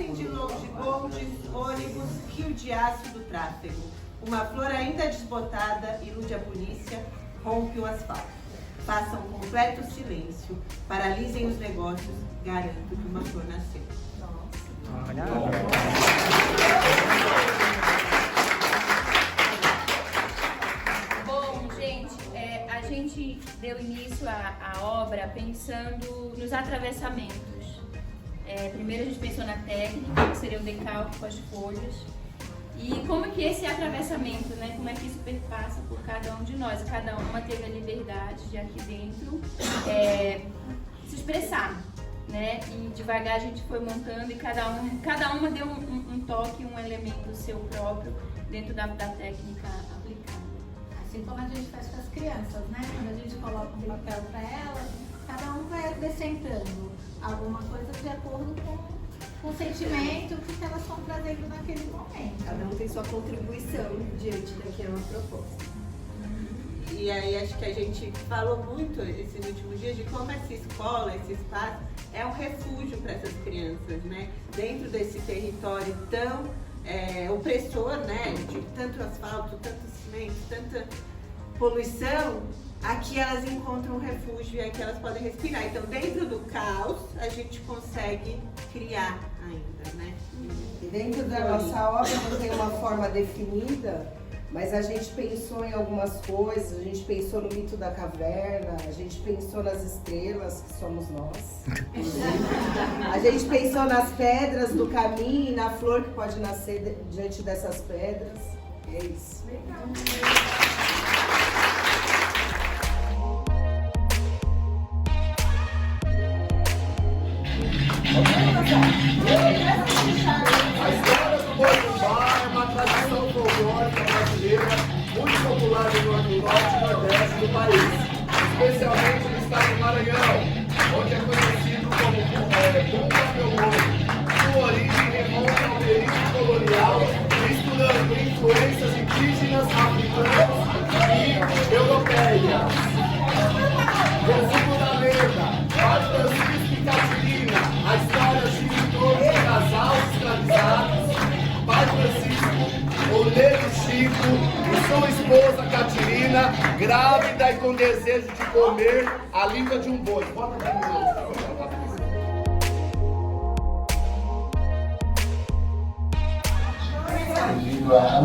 Nascem de longe ônibus, rio de aço do tráfego. Uma flor ainda desbotada ilude a polícia, rompe o asfalto. Façam completo silêncio, paralisem os negócios, garanto que uma flor nasceu. Bom, gente, a gente deu início à obra pensando nos atravessamentos. Primeiro a gente pensou na técnica, que seria o decalque com as folhas. E como é que esse atravessamento, né, como é que isso perpassa por cada um de nós? Cada uma teve a liberdade de aqui dentro se expressar, né? E devagar a gente foi montando e cada uma deu um toque, um elemento seu próprio dentro da técnica aplicada. Assim como a gente faz com as crianças, né? Quando a gente coloca um papel para elas, cada um vai acrescentando alguma coisa de acordo com o sentimento que elas estão trazendo naquele momento. Cada um tem sua contribuição diante daquela proposta. E aí acho que a gente falou muito esses últimos dias de como essa escola, esse espaço, é um refúgio para essas crianças, né? Dentro desse território tão opressor, né? De tanto asfalto, tanto cimento, tanta poluição, aqui elas encontram um refúgio e aqui elas podem respirar. Então, dentro do caos, a gente consegue criar ainda, né? E dentro da nossa obra não tem uma forma definida, mas a gente pensou em algumas coisas, a gente pensou no mito da caverna, a gente pensou nas estrelas, que somos nós. A gente pensou nas pedras do caminho e na flor que pode nascer diante dessas pedras. É isso. A história do boi bumbá é uma tradição folclórica brasileira muito popular no norte e nordeste do país, especialmente no estado do Maranhão, onde é conhecido como Bumba Meu Boi. Sua origem remonta ao período colonial, misturando influências indígenas, africanas e europeias. Resumo da lenda: Pai Francisco e Catirina, a história gira em torno de casal escravizados, Pai Francisco, o Negro Chico e sua esposa Catirina, grávida e com desejo de comer a língua de um boi. Bota aqui no A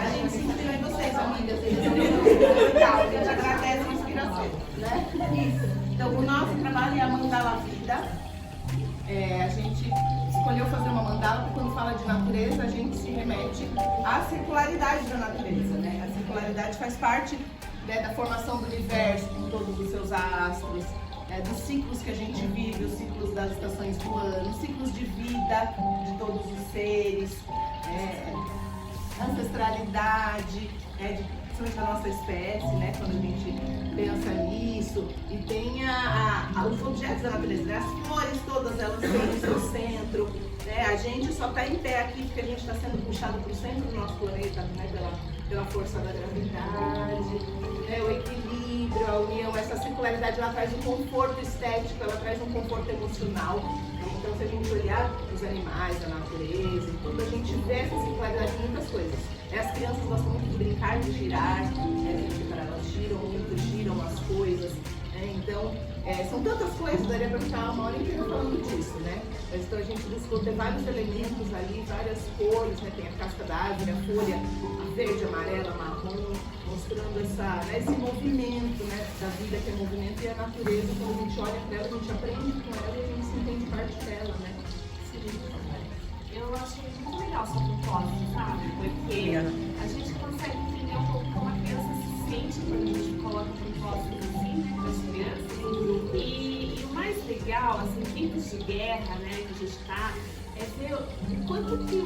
gente se inspirou em vocês, amigas. Legal, a gente agradece a inspiração, né? Isso. Então, o nosso trabalho é a mandala vida. A gente escolheu fazer uma mandala porque quando fala de natureza, a gente se remete à circularidade da natureza, né? A circularidade faz parte, né, da formação do universo, com todos os seus astros, dos ciclos que a gente vive, os ciclos das estações do ano, os ciclos de vida de todos os seres, ancestralidade, principalmente da nossa espécie, né? Quando a gente pensa nisso, e tem os objetos da natureza, né? As flores todas elas têm o seu centro, né? A gente só está em pé aqui porque a gente está sendo puxado para o centro do nosso planeta, né? Pela força da gravidade, né? O equilíbrio, a união, essa circularidade, ela traz um conforto estético, ela traz um conforto emocional. Então, se a gente olhar os animais, a natureza e tudo, a gente vê essa circularidade em muitas coisas. As crianças gostam muito de brincar, de girar, elas giram muito, giram as coisas. Então, são tantas coisas, daria para ficar uma hora inteira falando disso, né? Mas, então, a gente buscou ter vários elementos ali, várias cores, né? Tem a casca da árvore, a folha, a verde, amarela, marrom, mostrando esse movimento, né? Da vida que é movimento, e a natureza, quando a gente olha para ela, a gente aprende com ela e a gente se entende parte dela, né? Eu achei muito legal essa proposta, sabe? Porque a gente consegue entender um pouco como a criança se sente quando a gente coloca propostas assim, né, para as crianças. E o mais legal, assim, tempos de guerra, né, que a gente está, é ver o quanto que o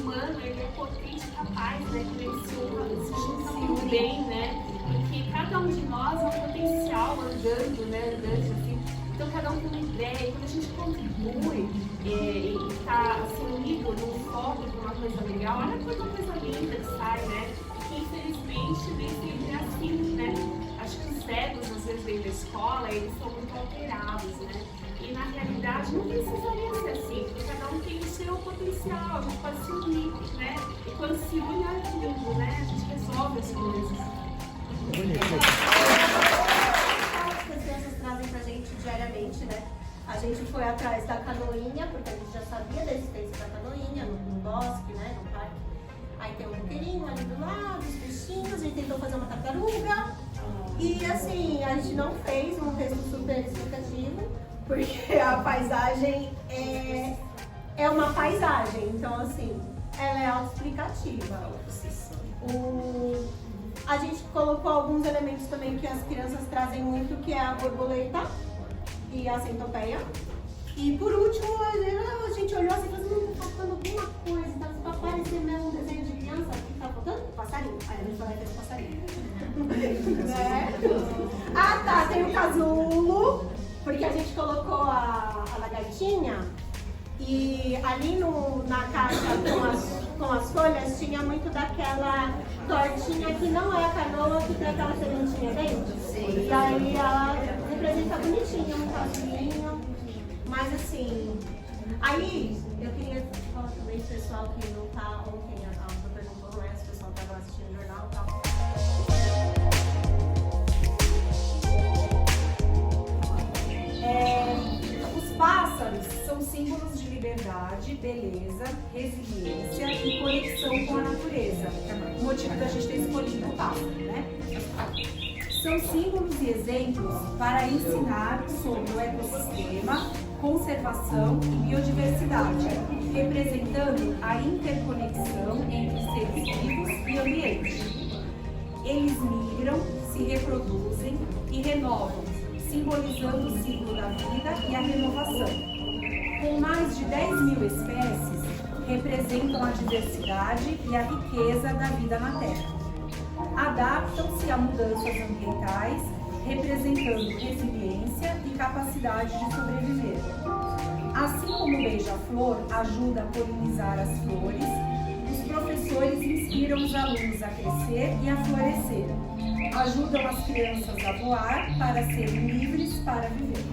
humano ele é potente e capaz, né, quando ele se junta muito bem, né? Porque cada um de nós é um potencial andando, né, assim. Então cada um tem uma ideia, e quando a gente contribui e está assim, unido num foco de uma coisa legal, olha quanta coisa linda que sai, né? Que infelizmente nem sempre é assim, né? Acho que os egos, às vezes, dentro da escola, eles são muito alterados, né? E na realidade não precisaria ser assim, porque um tem o seu potencial, a gente pode se unir, né? E quando se une, olha que lindo, né? A gente resolve as coisas. Que as crianças trazem pra gente diariamente, né? A gente foi atrás da canoinha, porque a gente já sabia da existência da canoinha no bosque, né? No parque. Aí tem um buqueirinho ali do lado, os peixinhos, a gente tentou fazer uma tartaruga. E assim, a gente não fez um texto super explicativo, porque a paisagem é uma paisagem, então assim, ela é autoexplicativa. A gente colocou alguns elementos também que as crianças trazem muito, que é a borboleta e a centopeia. E por último, a gente olhou assim e falou, tá faltando alguma coisa, tá pra parecer mesmo um desenho de criança, o que tá faltando? Passarinho. Aí a gente falou que é passarinho. Né? Ah tá, tem o casulo, porque a gente colocou a lagartinha e ali na caixa com as folhas tinha muito daquela tortinha que não é a canoa, que tem aquela sementinha dentro. E aí ela representa bonitinho, um casulinho. Mas assim, aí eu queria falar também pro pessoal que não tá, ontem a Alba perguntou, né, se o pessoal tava assistindo o jornal e tal. Os pássaros são símbolos de liberdade, beleza, resiliência e conexão com a natureza. O motivo da gente ter escolhido o pássaro, né? São símbolos e exemplos para ensinar sobre o ecossistema, conservação e biodiversidade, representando a interconexão entre seres vivos e ambiente. Eles migram, se reproduzem e renovam, simbolizando o ciclo da vida e a renovação. Com mais de 10.000 espécies, representam a diversidade e a riqueza da vida na Terra. Adaptam-se a mudanças ambientais, representando resiliência e capacidade de sobreviver. Assim como o beija-flor ajuda a polinizar as flores, os professores inspiram os alunos a crescer e a florescer. Ajudam as crianças a voar para serem livres para viver.